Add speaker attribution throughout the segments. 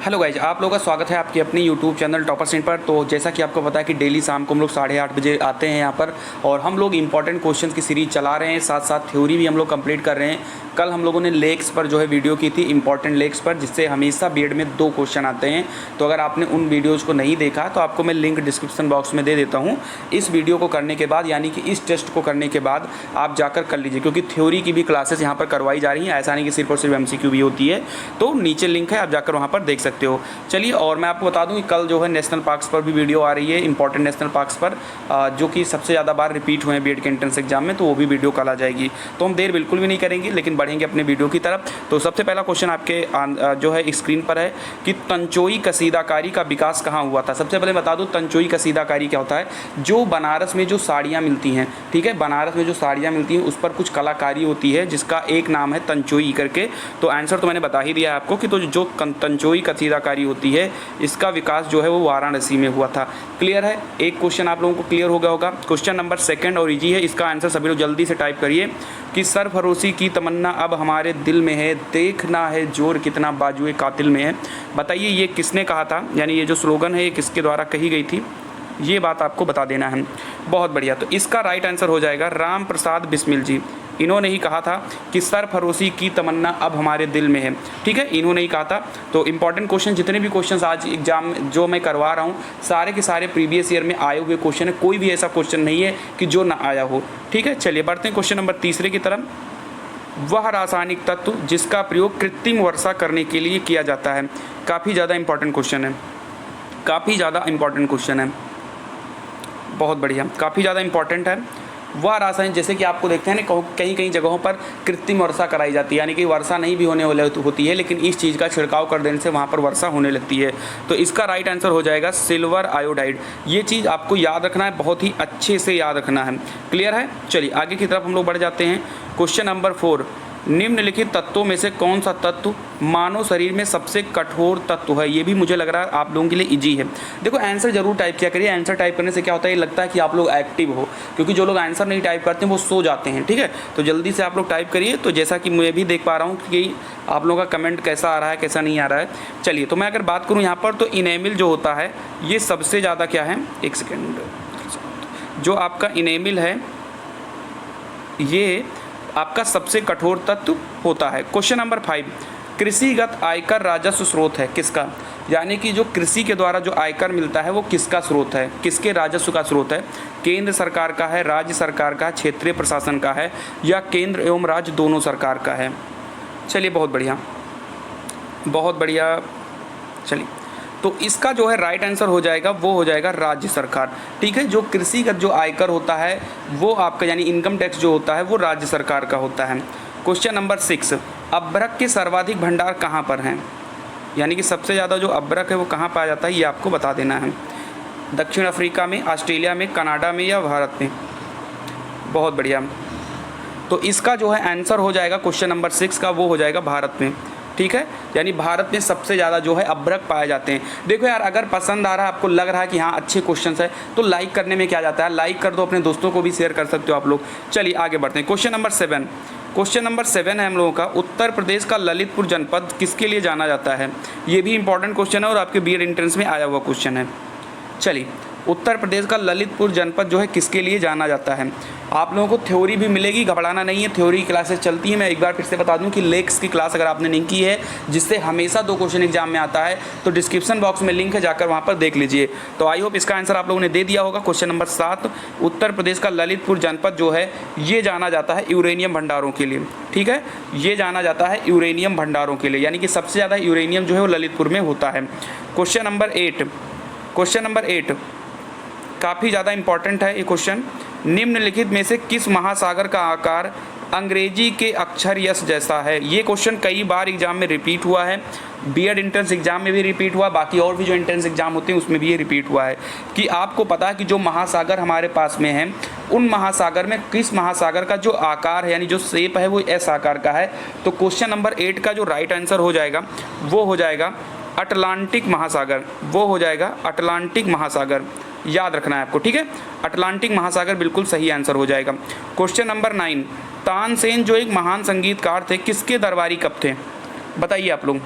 Speaker 1: Hello guys, आप लोगों का स्वागत है आपके अपने यूट्यूब चैनल टॉपर सेंट पर। तो जैसा कि आपको पता है कि डेली शाम को हम लोग 8:30 बजे आते हैं यहाँ पर और हम लोग इंपॉर्टेंट क्वेश्चंस की सीरीज चला रहे हैं, साथ साथ थ्योरी भी हम लोग कंप्लीट कर रहे हैं। कल हम लोगों ने लेक्स पर जो है वीडियो की थी, इंपॉर्टेंट लेक्स पर, जिससे हमेशा बीएड में 2 क्वेश्चन आते हैं। तो अगर आपने उन वीडियोज़ को नहीं देखा तो आपको मैं लिंक डिस्क्रिप्शन बॉक्स में दे देता हूँ। इस वीडियो को करने के बाद, यानी कि इस टेस्ट को करने के बाद आप जाकर कर लीजिए, क्योंकि थ्योरी की भी क्लासेस यहाँ पर करवाई जा रही हैं। ऐसा नहीं कि सिर्फ और सिर्फ MCQ भी होती है। तो नीचे लिंक है, आप जाकर वहाँ पर देख सकते हो। चलिए, और मैं आपको बता दूं कि कल जो है नेशनल पार्क्स पर भी वीडियो आ रही है, इंपॉर्टेंट नेशनल पार्क्स पर, जो कि सबसे ज़्यादा बार रिपीट हुए हैं बीएड के एंट्रेंस एग्जाम में, तो वो भी वीडियो कल आ जाएगी। तो हम देर बिल्कुल भी नहीं करेंगे, लेकिन बढ़ेंगे अपने वीडियो की तरफ। तो सबसे पहला क्वेश्चन आपके जो है स्क्रीन पर है कि तंचोई कसीदाकारी का विकास कहाँ हुआ था। सबसे पहले बता दूँ तंचोई कसीदाकारी क्या होता है। जो बनारस में जो साड़ियाँ मिलती हैं, ठीक है, बनारस में जो साड़ियाँ मिलती हैं उस पर कुछ कलाकारी होती है जिसका एक नाम है तंचोई करके। तो आंसर तो मैंने बता ही दिया है आपको कि तो जो तंचोई कसीदाकारी होती है इसका विकास जो है वो वाराणसी में हुआ था। क्लियर है, एक क्वेश्चन आप लोगों को क्लियर हो गया होगा। क्वेश्चन नंबर 2 और इजी है, इसका आंसर सभी लोग जल्दी से टाइप करिए कि सरफरोशी की तमन्ना अब हमारे दिल में है, देखना है जोर कितना बाजुए कातिल में है। बताइए ये किसने कहा था, यानी ये जो स्लोगन है ये किसके द्वारा कही गई थी, ये बात आपको बता देना है। बहुत बढ़िया, तो इसका राइट आंसर हो जाएगा राम प्रसाद बिस्मिल जी। इन्होंने ही कहा था कि सरफरोशी की तमन्ना अब हमारे दिल में है। ठीक है, इन्होंने ही कहा था। तो इंपॉर्टेंट क्वेश्चन, जितने भी क्वेश्चंस आज एग्जाम जो मैं करवा रहा हूँ सारे के सारे प्रीवियस ईयर में आए हुए क्वेश्चन है, कोई भी ऐसा क्वेश्चन नहीं है कि जो ना आया हो। ठीक है, चलिए बढ़ते हैं क्वेश्चन नंबर 3 की तरफ। वह रासायनिक तत्व जिसका प्रयोग कृत्रिम वर्षा करने के लिए किया जाता है। काफ़ी ज़्यादा इंपॉर्टेंट क्वेश्चन है, काफ़ी ज़्यादा इंपॉर्टेंट क्वेश्चन है। बहुत बढ़िया, काफ़ी ज़्यादा इंपॉर्टेंट है। वह रासायनिक, जैसे कि आपको देखते हैं ना कहीं कहीं जगहों पर कृत्रिम वर्षा कराई जाती है, यानी कि वर्षा नहीं भी होने वाली होती है, लेकिन इस चीज़ का छिड़काव कर देने से वहाँ पर वर्षा होने लगती है। तो इसका राइट आंसर हो जाएगा सिल्वर आयोडाइड। ये चीज़ आपको याद रखना है, बहुत ही अच्छे से याद रखना है। क्लियर है, चलिए आगे की तरफ हम लोग बढ़ जाते हैं। क्वेश्चन नंबर 4, निम्नलिखित तत्वों में से कौन सा तत्व मानव शरीर में सबसे कठोर तत्व है। ये भी मुझे लग रहा है आप लोगों के लिए इजी है। देखो आंसर जरूर टाइप किया करिए, आंसर टाइप करने से क्या होता है, ये लगता है कि आप लोग एक्टिव हो, क्योंकि जो लोग आंसर नहीं टाइप करते हैं वो सो जाते हैं। ठीक है, तो जल्दी से आप लोग टाइप करिए। तो जैसा कि मैं भी देख पा रहा हूँ कि आप लोगों का कमेंट कैसा आ रहा है कैसा नहीं आ रहा है। चलिए, तो मैं अगर बात करूँ यहाँ पर, तो इनेमिल जो होता है ये सबसे ज़्यादा क्या है, एक सेकेंड, जो आपका इनेमिल है ये आपका सबसे कठोर तत्व होता है। क्वेश्चन नंबर 5, कृषिगत आयकर राजस्व स्रोत है किसका, यानी कि जो कृषि के द्वारा जो आयकर मिलता है वो किसका स्रोत है, किसके राजस्व का स्रोत है। केंद्र सरकार का है, राज्य सरकार का, क्षेत्रीय प्रशासन का है, या केंद्र एवं राज्य दोनों सरकार का है। चलिए, बहुत बढ़िया, बहुत बढ़िया। चलिए, तो इसका जो है राइट आंसर हो जाएगा, वो हो जाएगा राज्य सरकार। ठीक है, जो कृषिगत जो आयकर होता है वो आपका, यानी इनकम टैक्स जो होता है वो राज्य सरकार का होता है। क्वेश्चन नंबर 6, अभ्रक के सर्वाधिक भंडार कहाँ पर हैं, यानी कि सबसे ज़्यादा जो अभ्रक है वो कहाँ पाया जाता है, ये आपको बता देना है। दक्षिण अफ्रीका में, ऑस्ट्रेलिया में, कनाडा में, या भारत में। बहुत बढ़िया, तो इसका जो है आंसर हो जाएगा क्वेश्चन नंबर 6 का, वो हो जाएगा भारत में। ठीक है, यानी भारत में सबसे ज़्यादा जो है अभ्रक पाए जाते हैं। देखो यार, अगर पसंद आ रहा है, आपको लग रहा है कि हाँ अच्छे क्वेश्चंस है, तो लाइक करने में क्या जाता है, लाइक कर दो, अपने दोस्तों को भी शेयर कर सकते हो आप लोग। चलिए आगे बढ़ते हैं। क्वेश्चन नंबर 7, क्वेश्चन नंबर 7 है हम लोगों का, उत्तर प्रदेश का ललितपुर जनपद किसके लिए जाना जाता है। ये भी इंपॉर्टेंट क्वेश्चन है और आपके बीएड एंट्रेंस में आया हुआ क्वेश्चन है। चलिए, उत्तर प्रदेश का ललितपुर जनपद जो है किसके लिए जाना जाता है। आप लोगों को थ्योरी भी मिलेगी, घबराना नहीं है, थ्योरी क्लासेस चलती हैं। मैं एक बार फिर से बता दूं कि लेक्स की क्लास अगर आपने नहीं की है, जिससे हमेशा 2 क्वेश्चन एग्जाम में आता है, तो डिस्क्रिप्शन बॉक्स में लिंक है, जाकर वहां पर देख लीजिए। तो आई होप इसका आंसर आप लोगों ने दे दिया होगा। क्वेश्चन नंबर 7, उत्तर प्रदेश का ललितपुर जनपद जो है ये जाना जाता है यूरेनियम भंडारों के लिए। ठीक है, ये जाना जाता है यूरेनियम भंडारों के लिए, यानी कि सबसे ज़्यादा यूरेनियम जो है वो ललितपुर में होता है। क्वेश्चन नंबर 8, क्वेश्चन नंबर 8 काफ़ी ज़्यादा इंपॉर्टेंट है ये क्वेश्चन। निम्नलिखित में से किस महासागर का आकार अंग्रेजी के अक्षर यस जैसा है। ये क्वेश्चन कई बार एग्जाम में रिपीट हुआ है, बीएड एंट्रेंस एग्जाम में भी रिपीट हुआ, बाकी और भी जो एंट्रेंस एग्जाम होते हैं उसमें भी ये रिपीट हुआ है कि आपको पता है कि जो महासागर हमारे पास में है उन महासागर में किस महासागर का जो आकार है, यानी जो शेप है वो एस आकार का है। तो क्वेश्चन नंबर 8 का जो राइट आंसर हो जाएगा वो हो जाएगा अटलांटिक महासागर, वो हो जाएगा अटलांटिक महासागर। याद रखना है आपको, ठीक है, अटलांटिक महासागर बिल्कुल सही आंसर हो जाएगा। क्वेश्चन नंबर 9, तानसेन जो एक महान संगीतकार थे किसके दरबारी कब थे, बताइए आप लोग।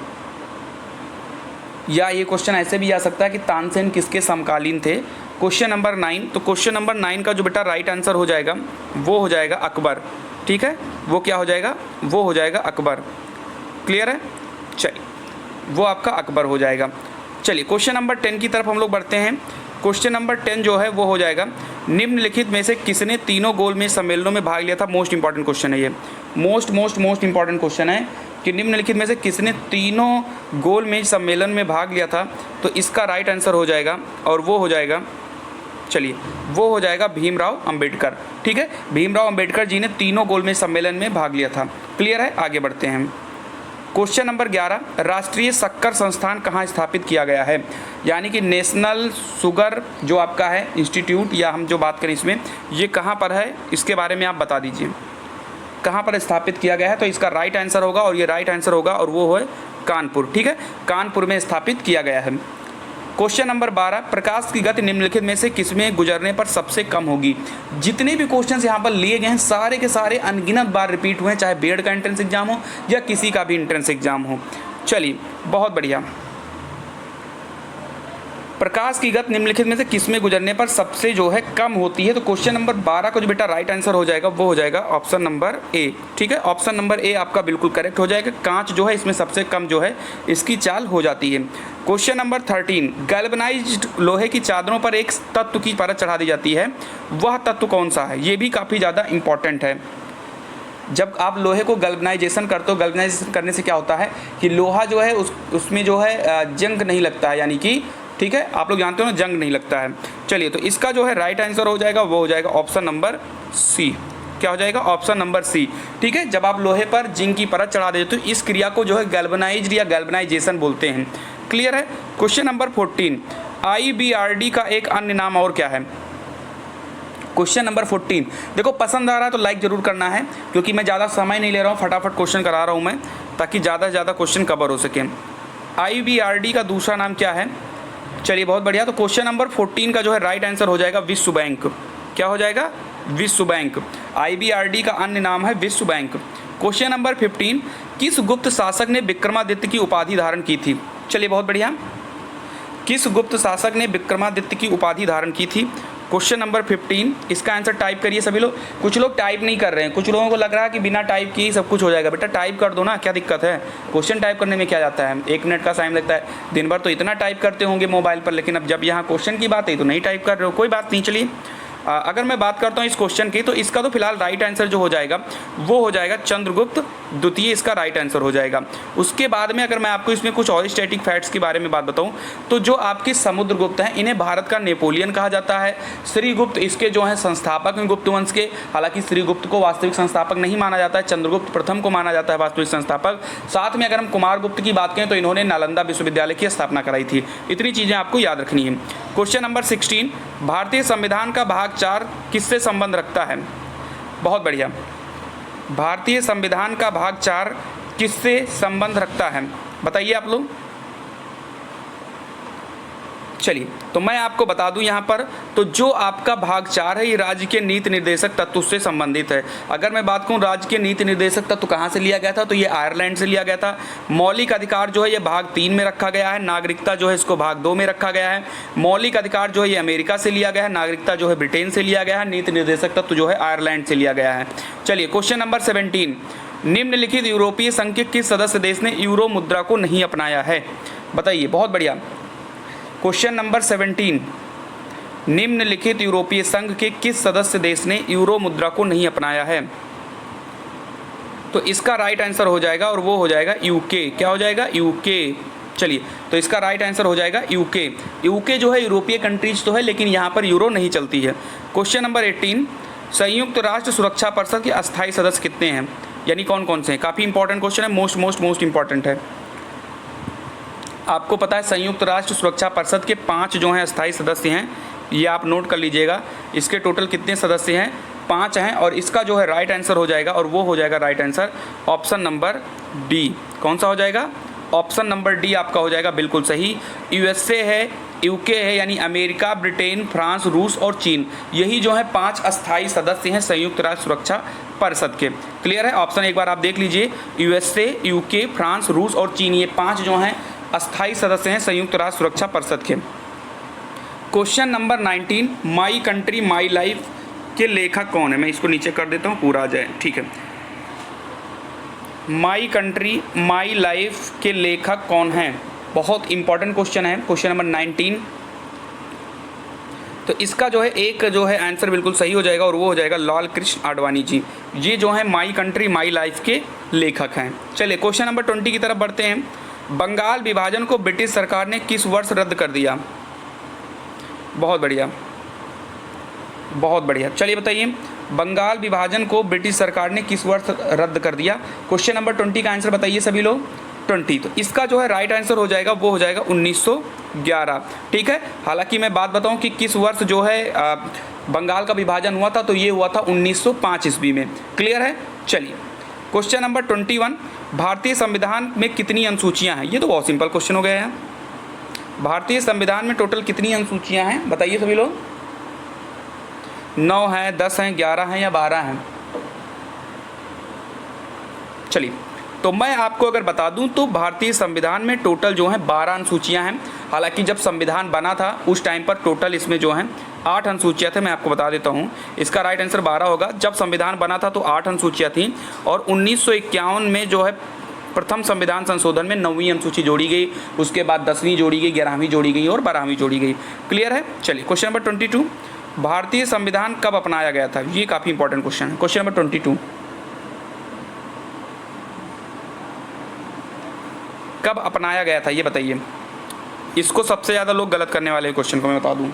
Speaker 1: या ये क्वेश्चन ऐसे भी आ सकता है कि तानसेन किसके समकालीन थे। क्वेश्चन नंबर 9, तो क्वेश्चन नंबर 9 का जो बेटा राइट आंसर हो जाएगा वो हो जाएगा अकबर। ठीक है, वो क्या हो जाएगा, वो हो जाएगा अकबर। क्लियर है, चलिए वो आपका अकबर हो जाएगा। चलिए क्वेश्चन नंबर 10 की तरफ हम लोग बढ़ते हैं। क्वेश्चन नंबर 10 जो है वो हो जाएगा निम्नलिखित में से किसने तीनों गोलमेज सम्मेलनों में भाग लिया था। मोस्ट इंपॉर्टेंट क्वेश्चन है ये, मोस्ट इंपॉर्टेंट क्वेश्चन है कि निम्नलिखित में से किसने तीनों गोलमेज सम्मेलन में भाग लिया था। तो इसका राइट आंसर हो जाएगा और वो हो जाएगा, चलिए वो हो जाएगा भीमराव अंबेडकर। ठीक है, भीमराव अंबेडकर जी ने तीनों गोलमेज सम्मेलन में भाग लिया था। क्लियर है, आगे बढ़ते हैं। क्वेश्चन नंबर 11, राष्ट्रीय शक्कर संस्थान कहाँ स्थापित किया गया है। यानी कि नेशनल शुगर जो आपका है इंस्टीट्यूट, या हम जो बात करें इसमें, ये कहाँ पर है, इसके बारे में आप बता दीजिए कहाँ पर स्थापित किया गया है। तो इसका राइट आंसर होगा, और ये राइट आंसर होगा, और वो है कानपुर। ठीक है, कानपुर में स्थापित किया गया है। क्वेश्चन नंबर 12, प्रकाश की गति निम्नलिखित में से किसमें गुजरने पर सबसे कम होगी। जितने भी क्वेश्चंस यहाँ पर लिए गए हैं सारे के सारे अनगिनत बार रिपीट हुए हैं, चाहे बीएड का एंट्रेंस एग्जाम हो या किसी का भी एंट्रेंस एग्जाम हो। चलिए बहुत बढ़िया। प्रकाश की गति निम्नलिखित में से किसमें गुजरने पर सबसे जो है कम होती है। तो क्वेश्चन नंबर 12 का जो बेटा राइट आंसर हो जाएगा वो हो जाएगा ऑप्शन नंबर ए। ठीक है, ऑप्शन नंबर ए आपका बिल्कुल करेक्ट हो जाएगा। कांच जो है इसमें सबसे कम जो है इसकी चाल हो जाती है। क्वेश्चन नंबर 13, गैल्वनाइज्ड लोहे की चादरों पर एक तत्व की परत चढ़ा दी जाती है, वह तत्व कौन सा है। ये भी काफ़ी ज़्यादा इंपॉर्टेंट है। जब आप लोहे को गैल्वनाइजेशन करते हो, गैल्वनाइजेशन करने से क्या होता है कि लोहा जो है उसमें जो है जंग नहीं लगता है, यानी कि ठीक है आप लोग जानते हो ना, जंग नहीं लगता है। चलिए तो इसका जो है राइट आंसर हो जाएगा वो हो जाएगा ऑप्शन नंबर सी। क्या हो जाएगा, ऑप्शन नंबर सी। ठीक है, जब आप लोहे पर जिंक की परत चढ़ा देते हो तो इस क्रिया को जो है गैल्वनाइज्ड या गैल्वनाइजेशन बोलते हैं। क्लियर है। क्वेश्चन नंबर 14, IBRD का एक अन्य नाम और क्या है। क्वेश्चन नंबर 14, देखो पसंद आ रहा है तो लाइक जरूर करना है, क्योंकि मैं ज़्यादा समय नहीं ले रहा हूँ, फटाफट क्वेश्चन करा रहा हूँ मैं, ताकि ज़्यादा से ज़्यादा क्वेश्चन कवर हो सके। IBRD का दूसरा नाम क्या है। चलिए बहुत बढ़िया। तो क्वेश्चन नंबर 14 का जो है राइट आंसर हो जाएगा विश्व बैंक। क्या हो जाएगा, विश्व बैंक। IBRD का अन्य नाम है विश्व बैंक। क्वेश्चन नंबर 15, किस गुप्त शासक ने विक्रमादित्य की उपाधि धारण की थी। चलिए बहुत बढ़िया, किस गुप्त शासक ने विक्रमादित्य की उपाधि धारण की थी। क्वेश्चन नंबर 15, इसका आंसर टाइप करिए सभी लोग। कुछ लोग टाइप नहीं कर रहे हैं, कुछ लोगों को लग रहा है कि बिना टाइप किए सब कुछ हो जाएगा। बेटा टाइप कर दो ना, क्या दिक्कत है। क्वेश्चन टाइप करने में क्या जाता है, 1 मिनट का टाइम लगता है। दिन भर तो इतना टाइप करते होंगे मोबाइल पर, लेकिन अब जब यहाँ क्वेश्चन की बात है तो नहीं टाइप कर रहे हो, कोई बात नहीं। चलिए अगर मैं बात करता हूँ इस क्वेश्चन की, तो इसका तो फिलहाल राइट आंसर जो हो जाएगा वो हो जाएगा चंद्रगुप्त द्वितीय, इसका राइट आंसर हो जाएगा। उसके बाद में अगर मैं आपको इसमें कुछ और स्टैटिक फैक्ट्स के बारे में बात बताऊँ, तो जो आपके समुद्रगुप्त हैं इन्हें भारत का नेपोलियन कहा जाता है। श्रीगुप्त इसके जो हैं संस्थापक हैं गुप्त वंश के, हालांकि श्रीगुप्त को वास्तविक संस्थापक नहीं माना जाता है, चंद्रगुप्त प्रथम को माना जाता है वास्तविक संस्थापक। साथ में अगर हम कुमारगुप्त की बात करें तो इन्होंने नालंदा विश्वविद्यालय की स्थापना कराई थी। इतनी चीज़ें आपको याद रखनी है। क्वेश्चन नंबर 16, भारतीय संविधान का भाग 4 किससे संबंध रखता है। बहुत बढ़िया, भारतीय संविधान का भाग 4 किससे संबंध रखता है, बताइए आप लोग। चलिए तो मैं आपको बता दूं यहाँ पर, तो जो आपका भाग 4 है ये राज्य के नीति निर्देशक तत्व से संबंधित है। अगर मैं बात करूँ राज्य के नीति निर्देशक तत्व कहाँ से लिया गया था, तो ये आयरलैंड से लिया गया था। मौलिक अधिकार जो है ये भाग 3 में रखा गया है, नागरिकता जो है इसको भाग 2 में रखा गया है। मौलिक अधिकार जो है ये अमेरिका से लिया गया है, नागरिकता जो है ब्रिटेन से लिया गया है, नीति निर्देशक तत्व जो है आयरलैंड से लिया गया है। चलिए क्वेश्चन नंबर 17, निम्नलिखित यूरोपीय संघ के किस सदस्य देश ने यूरो मुद्रा को नहीं अपनाया है, बताइए। बहुत बढ़िया। क्वेश्चन नंबर 17, निम्नलिखित यूरोपीय संघ के किस सदस्य देश ने यूरो मुद्रा को नहीं अपनाया है। तो इसका राइट आंसर हो जाएगा और वो हो जाएगा यूके। क्या हो जाएगा, यूके। चलिए तो इसका राइट आंसर हो जाएगा यूके। यूके जो है यूरोपीय कंट्रीज तो है, लेकिन यहाँ पर यूरो नहीं चलती है। क्वेश्चन नंबर 18, संयुक्त राष्ट्र सुरक्षा परिषद के अस्थायी सदस्य कितने हैं, यानी कौन कौन से हैं। काफ़ी इंपॉर्टेंट क्वेश्चन है, मोस्ट इंपॉर्टेंट है। आपको पता है संयुक्त राष्ट्र सुरक्षा परिषद के 5 जो हैं अस्थायी सदस्य हैं, ये आप नोट कर लीजिएगा। इसके टोटल कितने सदस्य हैं, 5 हैं, और इसका जो है राइट आंसर हो जाएगा और वो हो जाएगा right answer option number D. कौन सा हो जाएगा, ऑप्शन नंबर डी आपका हो जाएगा बिल्कुल सही। यूएसए है, यूके है, यानी अमेरिका, ब्रिटेन, फ्रांस, रूस और चीन, यही जो है 5 अस्थायी सदस्य हैं संयुक्त राष्ट्र सुरक्षा परिषद के। क्लियर है। ऑप्शन एक बार आप देख लीजिए, यूएसए, यूके, फ्रांस, रूस और चीन, ये 5 जो हैं अस्थायी सदस्य हैं संयुक्त राष्ट्र सुरक्षा परिषद के। Question number 19, my country my life के लेखक कौन है? मैं इसको नीचे कर देता हूँ, पूरा आ जाए, ठीक है। माई कंट्री माई लाइफ के लेखक कौन हैं? बहुत इंपॉर्टेंट क्वेश्चन है, क्वेश्चन नंबर 19। तो इसका जो है एक जो है आंसर बिल्कुल सही हो जाएगा और वो हो जाएगा लाल कृष्ण आडवाणी जी। ये जो है माई कंट्री माई लाइफ के लेखक हैं। चलिए क्वेश्चन नंबर 20 की तरफ बढ़ते हैं। बंगाल विभाजन को ब्रिटिश सरकार ने किस वर्ष रद्द कर दिया? बहुत बढ़िया, बहुत बढ़िया। चलिए बताइए, बंगाल विभाजन को ब्रिटिश सरकार ने किस वर्ष रद्द कर दिया? क्वेश्चन नंबर 20 का आंसर बताइए सभी लोग। 20। तो इसका जो है राइट आंसर हो जाएगा वो हो जाएगा 1911, ठीक है। हालांकि मैं बात बताऊं कि किस वर्ष जो है बंगाल का विभाजन हुआ था, तो ये हुआ था 1905 ईस्वी में। क्लियर है? चलिए क्वेश्चन नंबर 21, भारतीय संविधान में कितनी अनुसूचियां हैं? ये तो बहुत सिंपल क्वेश्चन हो गया है। भारतीय संविधान में टोटल कितनी अनुसूचियां हैं बताइए सभी लोग। 9 हैं, 10 हैं, 11 हैं या 12 हैं? चलिए तो मैं आपको अगर बता दूं तो भारतीय संविधान में टोटल जो है 12 अनुसूचियां हैं। हालांकि जब संविधान बना था उस टाइम पर टोटल इसमें जो है 8 अनुसूचियां थे। मैं आपको बता देता हूं, इसका राइट आंसर 12 होगा। जब संविधान बना था तो 8 अनुसूचियां थी और 1951 में जो है प्रथम संविधान संशोधन में 9वीं अनुसूची जोड़ी गई, उसके बाद 10वीं जोड़ी गई, 11वीं जोड़ी गई और 12वीं जोड़ी गई। क्लियर है? चलिए क्वेश्चन नंबर 22, भारतीय संविधान कब अपनाया गया था? ये काफ़ी इंपॉर्टेंट क्वेश्चन है। क्वेश्चन नंबर 22, कब अपनाया गया था ये बताइए। इसको सबसे ज़्यादा लोग गलत करने वाले क्वेश्चन को मैं बता दूं।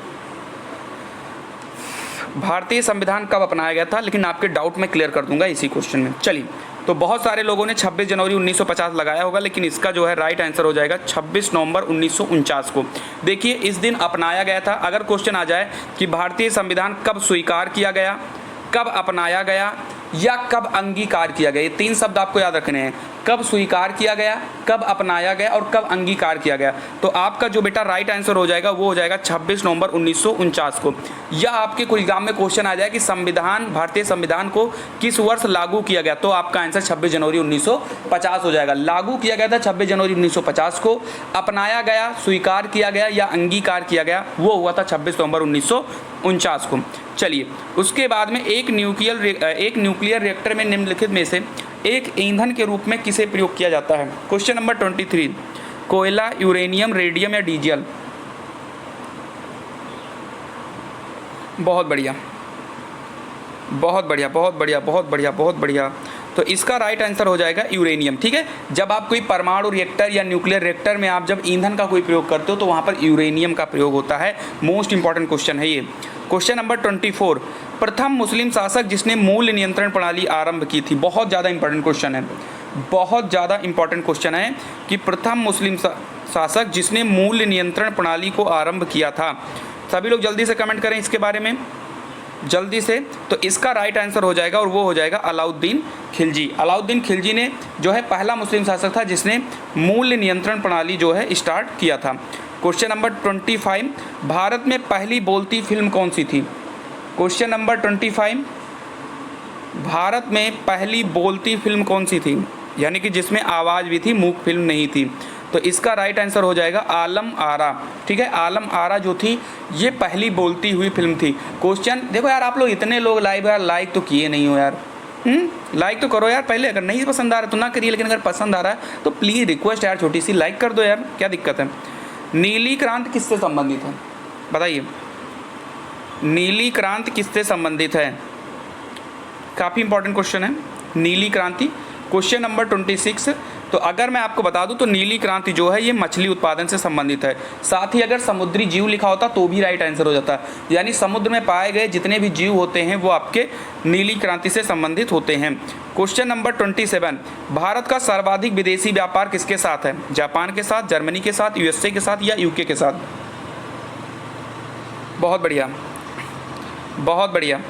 Speaker 1: भारतीय संविधान कब अपनाया गया था, लेकिन आपके डाउट में क्लियर कर दूंगा इसी क्वेश्चन में। चलिए तो बहुत सारे लोगों ने 26 जनवरी 1950 लगाया होगा, लेकिन इसका जो है राइट आंसर हो जाएगा 26 नवंबर 1949 को। देखिए इस दिन अपनाया गया था। अगर क्वेश्चन आ जाए कि भारतीय संविधान कब स्वीकार किया गया, कब अपनाया गया या कब अंगीकार किया गया, ये 3 शब्द आपको याद रखने हैं। कब स्वीकार किया गया, कब अपनाया गया और कब अंगीकार किया गया। तो आपका जो बेटा राइट आंसर हो जाएगा वो हो जाएगा 26 नवंबर 1949 को। या आपके कोई एग्जाम में क्वेश्चन आ जाए कि संविधान, भारतीय संविधान को किस वर्ष लागू किया गया, तो आपका आंसर 26 जनवरी 1950 हो जाएगा। लागू किया गया था 26 जनवरी 1950 को, अपनाया गया, स्वीकार किया गया या अंगीकार किया गया वो हुआ था 26 नवंबर 1949 को। चलिए उसके बाद में एक न्यूक्लियर रिएक्टर में निम्नलिखित में से एक ईंधन के रूप में किसे प्रयोग किया जाता है? क्वेश्चन नंबर 23, कोयला, यूरेनियम, रेडियम या डीजल? बहुत बढ़िया, बहुत बढ़िया, बहुत बढ़िया, बहुत बढ़िया, बहुत बढ़िया। तो इसका राइट आंसर हो जाएगा यूरेनियम, ठीक है। जब आप कोई परमाणु रिएक्टर या न्यूक्लियर रिएक्टर में आप जब ईंधन का कोई प्रयोग करते हो तो वहाँ पर यूरेनियम का प्रयोग होता है। मोस्ट इंपॉर्टेंट क्वेश्चन है ये। क्वेश्चन नंबर 24, प्रथम मुस्लिम शासक जिसने मूल्य नियंत्रण प्रणाली आरंभ की थी? बहुत ज़्यादा इंपॉर्टेंट क्वेश्चन है, बहुत ज़्यादा इंपॉर्टेंट क्वेश्चन है कि प्रथम मुस्लिम शासक जिसने मूल्य नियंत्रण प्रणाली को आरंभ किया था। सभी लोग जल्दी से कमेंट करें इसके बारे में, जल्दी से। तो इसका राइट आंसर हो जाएगा और वो हो जाएगा अलाउद्दीन खिलजी। अलाउद्दीन खिलजी ने जो है पहला मुस्लिम शासक था जिसने मूल्य नियंत्रण प्रणाली जो है स्टार्ट किया था। क्वेश्चन नंबर 25, भारत में पहली बोलती फिल्म कौन सी थी? क्वेश्चन नंबर 25, भारत में पहली बोलती फिल्म कौन सी थी, यानी कि जिसमें आवाज़ भी थी, मूक फिल्म नहीं थी। तो इसका राइट आंसर हो जाएगा आलम आरा, ठीक है। आलम आरा जो थी ये पहली बोलती हुई फिल्म थी। क्वेश्चन देखो यार, आप लोग इतने लोग लाइव यार लाइक तो किए नहीं हो यार, लाइक तो करो यार पहले। अगर नहीं पसंद आ रहा तो ना करिए, लेकिन अगर पसंद आ रहा है तो प्लीज़ रिक्वेस्ट यार छोटी सी लाइक कर दो यार, क्या दिक्कत है। नीली क्रांति किससे संबंधित है बताइए? नीली क्रांति किससे संबंधित है? काफ़ी इंपॉर्टेंट क्वेश्चन है नीली क्रांति। क्वेश्चन नंबर 26, तो अगर मैं आपको बता दूं तो नीली क्रांति जो है ये मछली उत्पादन से संबंधित है। साथ ही अगर समुद्री जीव लिखा होता तो भी राइट आंसर हो जाता, यानी समुद्र में पाए गए जितने भी जीव होते हैं वो आपके नीली क्रांति से संबंधित होते हैं। क्वेश्चन नंबर 27, भारत का सर्वाधिक विदेशी व्यापार किसके साथ है? जापान के साथ, जर्मनी के साथ, यूएसए के साथ या यूके के साथ? बहुत बढ़िया, बहुत बढ़िया।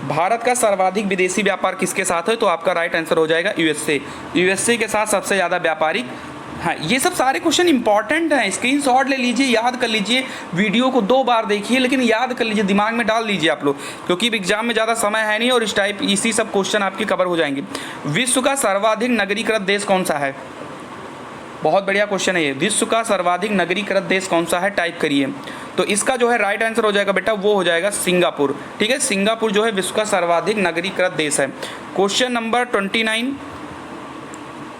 Speaker 1: भारत का सर्वाधिक विदेशी व्यापार किसके साथ है? तो आपका राइट आंसर हो जाएगा यूएसए। यूएसए के साथ सबसे ज़्यादा व्यापारिक। हाँ, ये सब सारे क्वेश्चन इंपॉर्टेंट हैं, स्क्रीनशॉट ले लीजिए, याद कर लीजिए, वीडियो को 2 बार देखिए, लेकिन याद कर लीजिए, दिमाग में डाल लीजिए आप लोग, क्योंकि एग्जाम में ज़्यादा समय है नहीं और इस टाइप इसी सब क्वेश्चन आपके कवर हो जाएंगे। विश्व का सर्वाधिक नगरीकृत देश कौन सा है? बहुत बढ़िया क्वेश्चन है ये। विश्व का सर्वाधिक नगरीकृत देश कौन सा है, टाइप करिए। तो इसका जो है राइट आंसर हो जाएगा बेटा, वो हो जाएगा सिंगापुर। ठीक है, सिंगापुर जो है विश्व का सर्वाधिक नगरीकृत देश है। क्वेश्चन नंबर 29,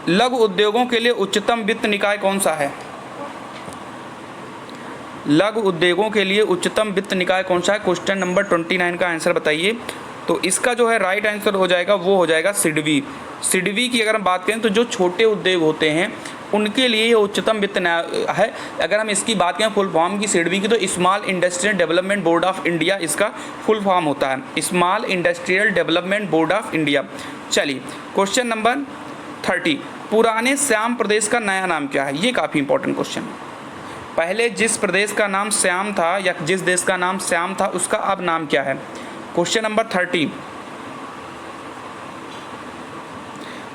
Speaker 1: लघु उद्योगों के लिए उच्चतम वित्त निकाय कौन सा है? लघु उद्योगों के लिए उच्चतम वित्त निकाय कौन सा है? क्वेश्चन नंबर 29 का आंसर बताइए। तो इसका जो है राइट आंसर हो जाएगा, वो हो जाएगा सिडबी। सिडबी की अगर हम बात करें तो जो छोटे उद्योग होते हैं उनके लिए ये उच्चतम वित्त है। अगर हम इसकी बात करें फुल फॉर्म की सिडबी की, तो small industrial development board of India इसका फुल फॉर्म होता है, small industrial development board of India. चलिए क्वेश्चन नंबर 30, पुराने श्याम प्रदेश का नया नाम क्या है? ये काफ़ी इंपॉर्टेंट क्वेश्चन है। पहले जिस प्रदेश का नाम श्याम था या जिस देश का नाम श्याम था उसका अब नाम क्या है? क्वेश्चन नंबर 30,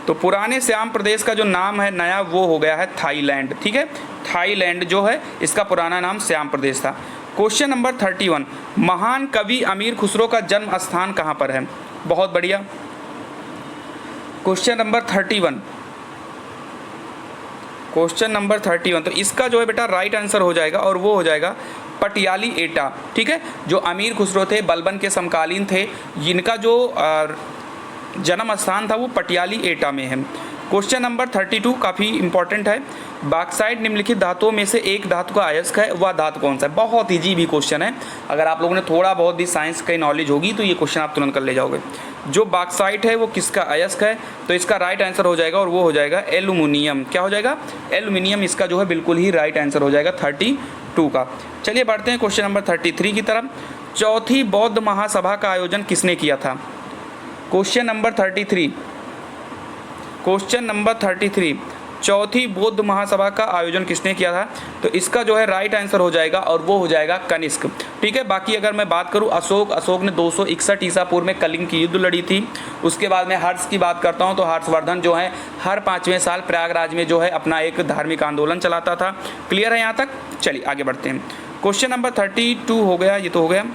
Speaker 1: तो पुराने श्याम प्रदेश का जो नाम है नया वो हो गया है थाईलैंड। ठीक है, थाईलैंड जो है इसका पुराना नाम श्याम प्रदेश था। क्वेश्चन नंबर 31, महान कवि अमीर खुसरो का जन्म स्थान कहाँ पर है? बहुत बढ़िया। क्वेश्चन नंबर 31, क्वेश्चन नंबर 31, तो इसका जो है बेटा राइट आंसर हो जाएगा और वो हो जाएगा पटियाली एटा। ठीक है, जो अमीर खुसरो थे बलबन के समकालीन थे, इनका जो जन्म स्थान था वो पटियाली एटा में है। क्वेश्चन नंबर 32 काफ़ी इंपॉर्टेंट है, बॉक्साइट निम्नलिखित धातुओं में से एक धातु का अयस्क है, वह धातु कौन सा है? बहुत ईजी भी क्वेश्चन है, अगर आप लोगों ने थोड़ा बहुत भी साइंस की नॉलेज होगी तो ये क्वेश्चन आप तुरंत कर ले जाओगे। जो बॉक्साइट है वो किसका अयस्क है? तो इसका राइट आंसर हो जाएगा और वो हो जाएगा एल्यूमिनियम। क्या हो जाएगा? एल्यूमिनियम इसका जो है बिल्कुल ही राइट आंसर हो जाएगा 32 का। चलिए बढ़ते हैं क्वेश्चन नंबर 33 की तरफ। चौथी बौद्ध महासभा का आयोजन किसने किया था? क्वेश्चन नंबर 33, क्वेश्चन नंबर 33, चौथी बौद्ध महासभा का आयोजन किसने किया था? तो इसका जो है राइट आंसर हो जाएगा और वो हो जाएगा कनिष्क। ठीक है, बाकी अगर मैं बात करूं अशोक ने 261 ईसा पूर्व में कलिंग की युद्ध लड़ी थी। उसके बाद में हर्ष की बात करता हूं तो हर्षवर्धन जो है हर 5वें साल प्रयागराज में जो है अपना एक धार्मिक आंदोलन चलाता था। क्लियर है यहाँ तक? चलिए आगे बढ़ते हैं। क्वेश्चन नंबर 32 हो गया, ये तो हो गया।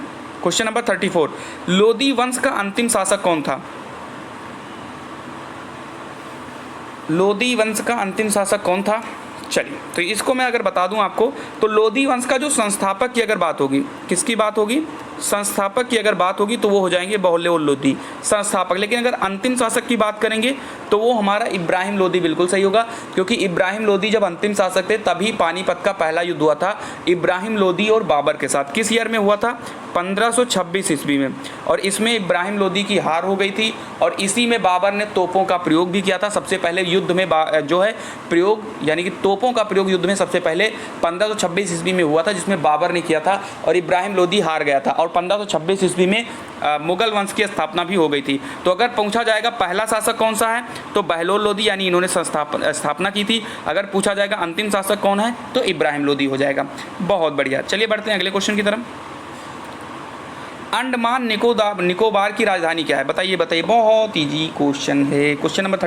Speaker 1: क्वेश्चन नंबर 34, लोदी वंश का अंतिम शासक कौन था? लोदी वंश का अंतिम शासक कौन था? चलिए तो इसको मैं अगर बता दूं आपको, तो लोदी वंश का जो संस्थापक की अगर बात होगी, किसकी बात होगी? संस्थापक की अगर बात होगी तो वो हो जाएंगे बहुल्य लोदी संस्थापक। लेकिन अगर अंतिम शासक की बात करेंगे तो वो हमारा इब्राहिम लोदी बिल्कुल सही होगा, क्योंकि इब्राहिम लोदी जब अंतिम शासक थे तभी पानीपत का पहला युद्ध हुआ था इब्राहिम लोदी और बाबर के साथ। किस ईयर में हुआ था? 1526 ईस्वी में, और इसमें इब्राहिम लोदी की हार हो गई थी और इसी में बाबर ने तोपों का प्रयोग भी किया था। सबसे पहले युद्ध में जो है प्रयोग यानी कि तोपों का प्रयोग युद्ध में सबसे पहले 1526 ईस्वी में हुआ था, जिसमें बाबर ने किया था और इब्राहिम लोदी हार गया था। और 1526 ईस्वी में मुगल वंश की स्थापना भी हो गई थी। तो अगर पूछा जाएगा पहला शासक कौन सा है तो बहलोल लोदी यानी इन्होंने स्थापना की थी। अगर पूछा जाएगा अंतिम शासक कौन है तो इब्राहिम लोदी हो जाएगा। बहुत बढ़िया, चलिए बढ़ते हैं अगले क्वेश्चन की तरफ। अंडमान निकोबार की राजधानी क्या है? बताइए बताइए, बहुत इजी क्वेश्चन है। क्वेश्चन नंबर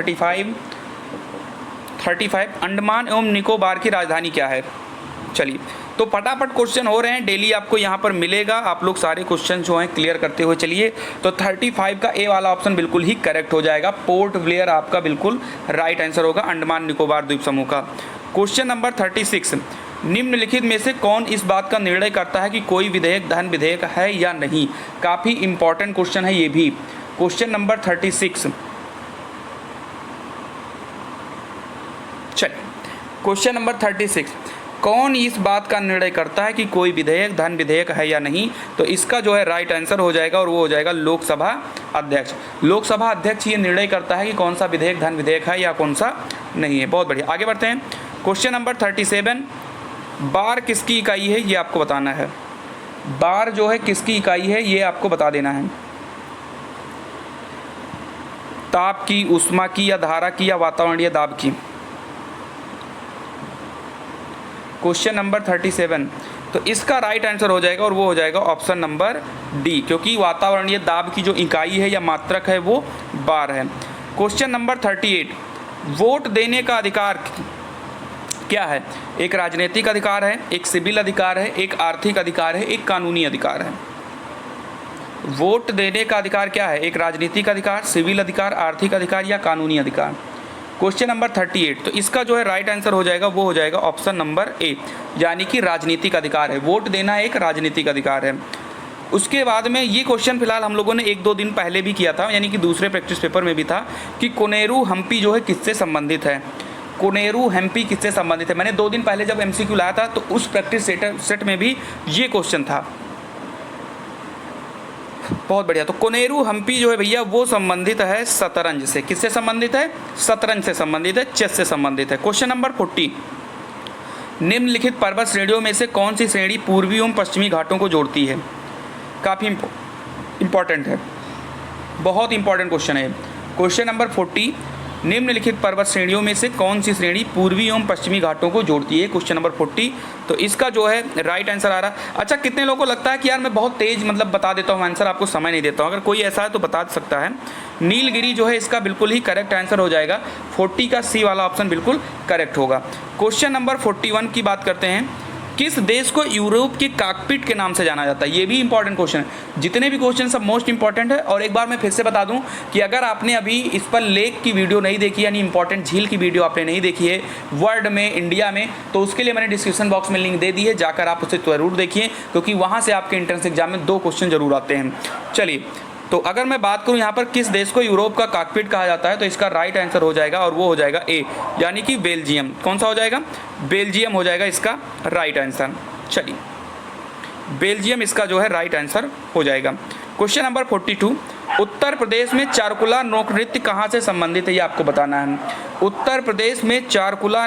Speaker 1: 35, अंडमान एवं निकोबार की राजधानी क्या है? चलिए तो फटाफट क्वेश्चन हो रहे हैं, डेली आपको यहाँ पर मिलेगा। आप लोग सारे क्वेश्चन जो हैं क्लियर करते हुए चलिए। तो 35 का ए वाला ऑप्शन बिल्कुल ही करेक्ट हो जाएगा। पोर्ट ब्लेयर आपका बिल्कुल राइट आंसर होगा, अंडमान निकोबार द्वीप समूह का। क्वेश्चन नंबर 36, निम्नलिखित में से कौन इस बात का निर्णय करता है कि कोई विधेयक धन विधेयक है या नहीं? काफ़ी इंपॉर्टेंट क्वेश्चन है ये भी। क्वेश्चन नंबर 36, चलिए क्वेश्चन नंबर 36, कौन इस बात का निर्णय करता है कि कोई विधेयक धन विधेयक है या नहीं? तो इसका जो है राइट आंसर हो जाएगा और वो हो जाएगा लोकसभा अध्यक्ष। लोकसभा अध्यक्ष ये निर्णय करता है कि कौन सा विधेयक धन विधेयक है या कौन सा नहीं है। बहुत बढ़िया, आगे बढ़ते हैं। क्वेश्चन नंबर 37, बार किसकी इकाई है ये आपको बताना है। बार जो है किसकी इकाई है ये आपको बता देना है। ताप की, ऊष्मा की, या धारा की, या वातावरणीय दाब की? क्वेश्चन नंबर 37, तो इसका राइट आंसर हो जाएगा और वो हो जाएगा ऑप्शन नंबर डी, क्योंकि वातावरणीय दाब की जो इकाई है या मात्रक है वो बार है। क्वेश्चन नंबर 38, वोट देने का अधिकार क्या है? एक राजनीतिक अधिकार है, एक सिविल अधिकार है, एक आर्थिक अधिकार है, एक कानूनी अधिकार है। वोट देने का अधिकार क्या है? एक राजनीतिक अधिकार, सिविल अधिकार, आर्थिक अधिकार या कानूनी अधिकार? क्वेश्चन नंबर 38, तो इसका जो है राइट आंसर हो जाएगा वो हो जाएगा ऑप्शन नंबर ए, यानी कि राजनीतिक अधिकार है। वोट देना एक राजनीतिक अधिकार है। उसके बाद में ये क्वेश्चन फिलहाल हम लोगों ने 1-2 दिन पहले भी किया था, यानी कि दूसरे प्रैक्टिस पेपर में भी था कि कोनेरू हम्पी जो है किससे संबंधित है। कोनेरू हम्पी किससे संबंधित है, मैंने 2 दिन पहले जब MCQ लाया था तो उस प्रैक्टिस सेट में भी ये क्वेश्चन था। बहुत बढ़िया। तो कोनेरू हम्पी जो है भैया वो संबंधित है शतरंज से। किससे संबंधित है? शतरंज से संबंधित है, चेस से संबंधित है। क्वेश्चन नंबर 40, निम्नलिखित पर्वत श्रेणियों में से कौन सी श्रेणी पूर्वी एवं पश्चिमी घाटों को जोड़ती है? काफ़ी इंपॉर्टेंट है, बहुत इंपॉर्टेंट क्वेश्चन है। क्वेश्चन नंबर 40, निम्नलिखित पर्वत श्रेणियों में से कौन सी श्रेणी पूर्वी एवं पश्चिमी घाटों को जोड़ती है? क्वेश्चन नंबर 40, तो इसका जो है राइट आंसर आ रहा है। अच्छा, कितने लोगों को लगता है कि यार मैं बहुत तेज मतलब बता देता हूँ आंसर, आपको समय नहीं देता हूँ? अगर कोई ऐसा है तो बता सकता है। नीलगिरी जो है इसका बिल्कुल ही करेक्ट आंसर हो जाएगा। 40 का सी वाला ऑप्शन बिल्कुल करेक्ट होगा। क्वेश्चन नंबर 41 की बात करते हैं। किस देश को यूरोप की कॉकपिट के नाम से जाना जाता है? ये भी इंपॉर्टेंट क्वेश्चन है। जितने भी क्वेश्चन सब मोस्ट इंपॉर्टेंट है। और एक बार मैं फिर से बता दूं कि अगर आपने अभी इस पर लेक की वीडियो नहीं देखी, यानी इंपॉर्टेंट झील की वीडियो आपने नहीं देखी है वर्ल्ड में, इंडिया में, तो उसके लिए मैंने डिस्क्रिप्शन बॉक्स में लिंक दे दी है, जाकर आप उसे जरूर देखिए, क्योंकि वहाँ से आपके एंट्रेंस एग्जाम में 2 क्वेश्चन जरूर आते हैं। चलिए, तो अगर मैं बात करूं यहाँ पर किस देश को यूरोप का कॉकपिट कहा जाता है, तो इसका राइट आंसर हो जाएगा और वो हो जाएगा ए, यानी कि बेल्जियम। कौन सा हो जाएगा? बेल्जियम हो जाएगा इसका राइट आंसर। चलिए, बेल्जियम इसका जो है राइट आंसर हो जाएगा। क्वेश्चन नंबर 42, उत्तर प्रदेश में चारकुला लोक नृत्य कहाँ से संबंधित है? ये आपको बताना है। उत्तर प्रदेश में चारकुला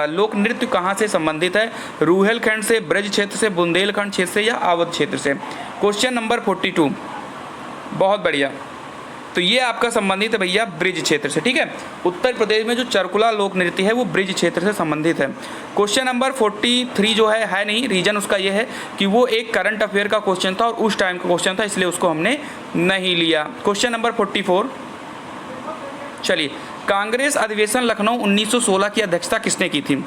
Speaker 1: लोक नृत्य कहाँ से संबंधित है? रूहेलखंड से, ब्रज क्षेत्र से, बुंदेलखंड क्षेत्र से या अवध क्षेत्र से? क्वेश्चन नंबर 42, बहुत बढ़िया। तो ये आपका संबंधित है भैया ब्रिज क्षेत्र से, ठीक है। उत्तर प्रदेश में जो चारकुला लोक नृत्य है वो ब्रिज क्षेत्र से संबंधित है। क्वेश्चन नंबर 43 जो है नहीं, रीजन उसका ये है कि वो एक करंट अफेयर का क्वेश्चन था और उस टाइम का क्वेश्चन था, इसलिए उसको हमने नहीं लिया। क्वेश्चन नंबर 44, चलिए, कांग्रेस अधिवेशन लखनऊ 1916 की अध्यक्षता किसने की थी?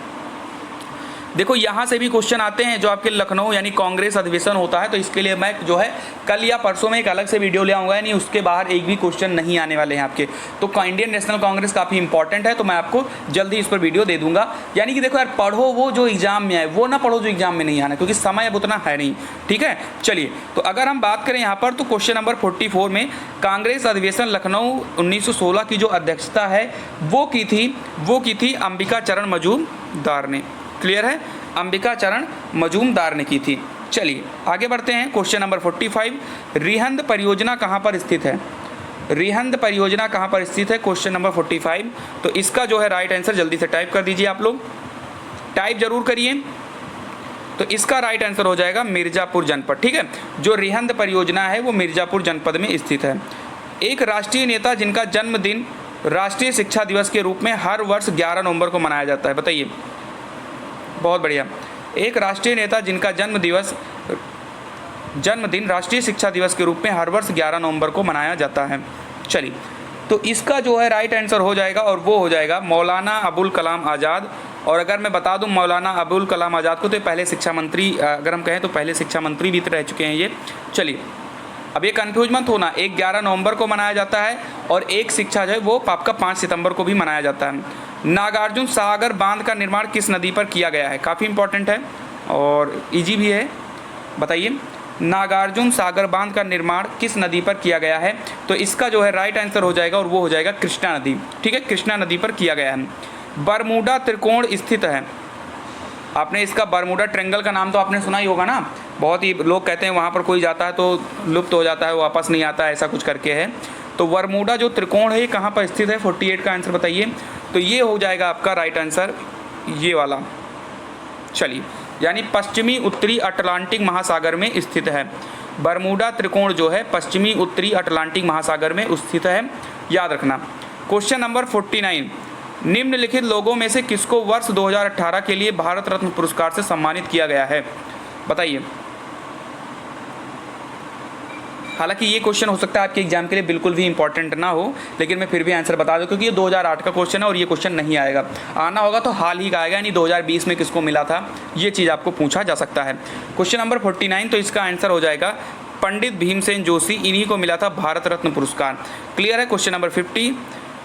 Speaker 1: देखो, यहाँ से भी क्वेश्चन आते हैं जो आपके लखनऊ यानी कांग्रेस अधिवेशन होता है, तो इसके लिए मैं जो है कल या परसों में एक अलग से वीडियो ले आऊँगा, यानी उसके बाहर एक भी क्वेश्चन नहीं आने वाले हैं आपके। तो इंडियन नेशनल कांग्रेस काफ़ी इंपॉर्टेंट है, तो मैं आपको जल्दी इस पर वीडियो दे दूंगा। यानी कि देखो यार, पढ़ो वो जो एग्जाम में आए, वो ना पढ़ो जो एग्जाम में नहीं आना, क्योंकि समय अब उतना है नहीं, ठीक है। चलिए, तो अगर हम बात करें यहाँ पर, तो क्वेश्चन नंबर 44 में कांग्रेस अधिवेशन लखनऊ 1916 की जो अध्यक्षता है वो की थी अंबिका चरण मजूमदार ने। क्लियर है? अंबिका चरण मजूमदार ने की थी। चलिए आगे बढ़ते हैं। क्वेश्चन नंबर 45, रिहंद परियोजना कहाँ पर स्थित है? रिहंद परियोजना कहाँ पर स्थित है? क्वेश्चन नंबर 45, तो इसका जो है राइट आंसर जल्दी से टाइप कर दीजिए, आप लोग टाइप जरूर करिए। तो इसका राइट आंसर हो जाएगा मिर्ज़ापुर जनपद, ठीक है। जो रिहंद परियोजना है वो मिर्ज़ापुर जनपद में स्थित है। एक राष्ट्रीय नेता जिनका जन्मदिन राष्ट्रीय शिक्षा दिवस के रूप में हर वर्ष 11 नवंबर को मनाया जाता है, बताइए। बहुत बढ़िया। एक राष्ट्रीय नेता जिनका जन्मदिन राष्ट्रीय शिक्षा दिवस के रूप में हर वर्ष 11 नवंबर को मनाया जाता है। चलिए, तो इसका जो है राइट आंसर हो जाएगा और वो हो जाएगा मौलाना अबुल कलाम आज़ाद। और अगर मैं बता दूं मौलाना अबुल कलाम आज़ाद को, तो पहले शिक्षा मंत्री, अगर हम कहें तो पहले शिक्षा मंत्री भी रह चुके हैं ये। चलिए, अब ये कन्फ्यूज मत होना, एक 11 नवंबर को मनाया जाता है और एक शिक्षा जो है वो आपका 5 सितंबर को भी मनाया जाता है। नागार्जुन सागर बांध का निर्माण किस नदी पर किया गया है? काफ़ी इंपॉर्टेंट है और इजी भी है, बताइए। नागार्जुन सागर बांध का निर्माण किस नदी पर किया गया है? तो इसका जो है राइट आंसर हो जाएगा और वो हो जाएगा कृष्णा नदी, ठीक है। कृष्णा नदी पर किया गया है। बरमूडा त्रिकोण स्थित है, आपने इसका बरमूडा ट्रायंगल का नाम तो आपने सुना ही होगा ना। बहुत ही लोग कहते हैं वहाँ पर कोई जाता है तो लुप्त हो जाता है, वापस नहीं आता है, ऐसा कुछ करके है। तो बरमूडा जो त्रिकोण है ये कहाँ पर स्थित है? 48 का आंसर बताइए। तो ये हो जाएगा आपका राइट आंसर, ये वाला। चलिए, यानी पश्चिमी उत्तरी अटलांटिक महासागर में स्थित है। बरमूडा त्रिकोण जो है पश्चिमी उत्तरी अटलांटिक महासागर में स्थित है, याद रखना। क्वेश्चन नंबर 49, निम्नलिखित लोगों में से किसको वर्ष 2018 के लिए भारत रत्न पुरस्कार से सम्मानित किया गया है? बताइए। हालांकि ये क्वेश्चन हो सकता है आपके एग्जाम के लिए बिल्कुल भी इंपॉर्टेंट ना हो, लेकिन मैं फिर भी आंसर बता दूं, क्योंकि ये 2008 का क्वेश्चन है और ये क्वेश्चन नहीं आएगा। आना होगा तो हाल ही का आएगा, यानी 2020 में किसको मिला था, ये चीज़ आपको पूछा जा सकता है। क्वेश्चन नंबर 49, तो इसका आंसर हो जाएगा पंडित भीमसेन जोशी, इन्हीं को मिला था भारत रत्न पुरस्कार। क्लियर है? क्वेश्चन नंबर 50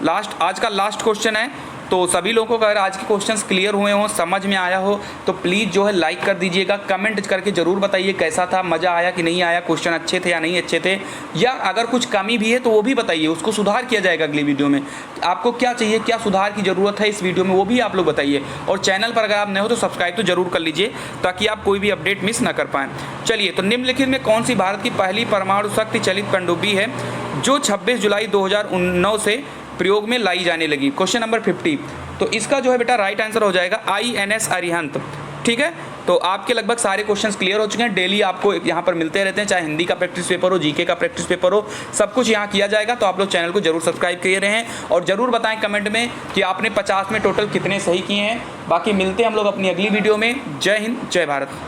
Speaker 1: लास्ट, आज का लास्ट क्वेश्चन है। तो सभी लोगों को अगर आज के क्वेश्चंस क्लियर हुए हों, समझ में आया हो, तो प्लीज़ जो है लाइक कर दीजिएगा, कमेंट करके ज़रूर बताइए कैसा था, मज़ा आया कि नहीं आया, क्वेश्चन अच्छे थे या नहीं अच्छे थे, या अगर कुछ कमी भी है तो वो भी बताइए, उसको सुधार किया जाएगा अगली वीडियो में। आपको क्या चाहिए, क्या सुधार की ज़रूरत है इस वीडियो में, वो भी आप लोग बताइए। और चैनल पर अगर आप नए हो तो सब्सक्राइब तो जरूर कर लीजिए ताकि आप कोई भी अपडेट मिस ना कर पाएँ। चलिए, तो निम्नलिखित में कौन सी भारत की पहली परमाणु शक्ति चलित पनडुब्बी है जो 26 जुलाई 2009 से प्रयोग में लाई जाने लगी? Question number 50। तो इसका जो है बेटा राइट आंसर हो जाएगा INS अरिहंत। ठीक है, तो आपके लगभग सारे क्वेश्चंस क्लियर हो चुके हैं। डेली आपको यहाँ पर मिलते रहते हैं, चाहे हिंदी का प्रैक्टिस पेपर हो, जीके का प्रैक्टिस पेपर हो, सब कुछ यहाँ किया जाएगा। तो आप लोग चैनल को जरूर सब्सक्राइब किए रहें और ज़रूर बताएं कमेंट में कि आपने 50 में टोटल कितने सही किए हैं। बाकी मिलते हैं हम लोग अपनी अगली वीडियो में। जय हिंद, जय भारत।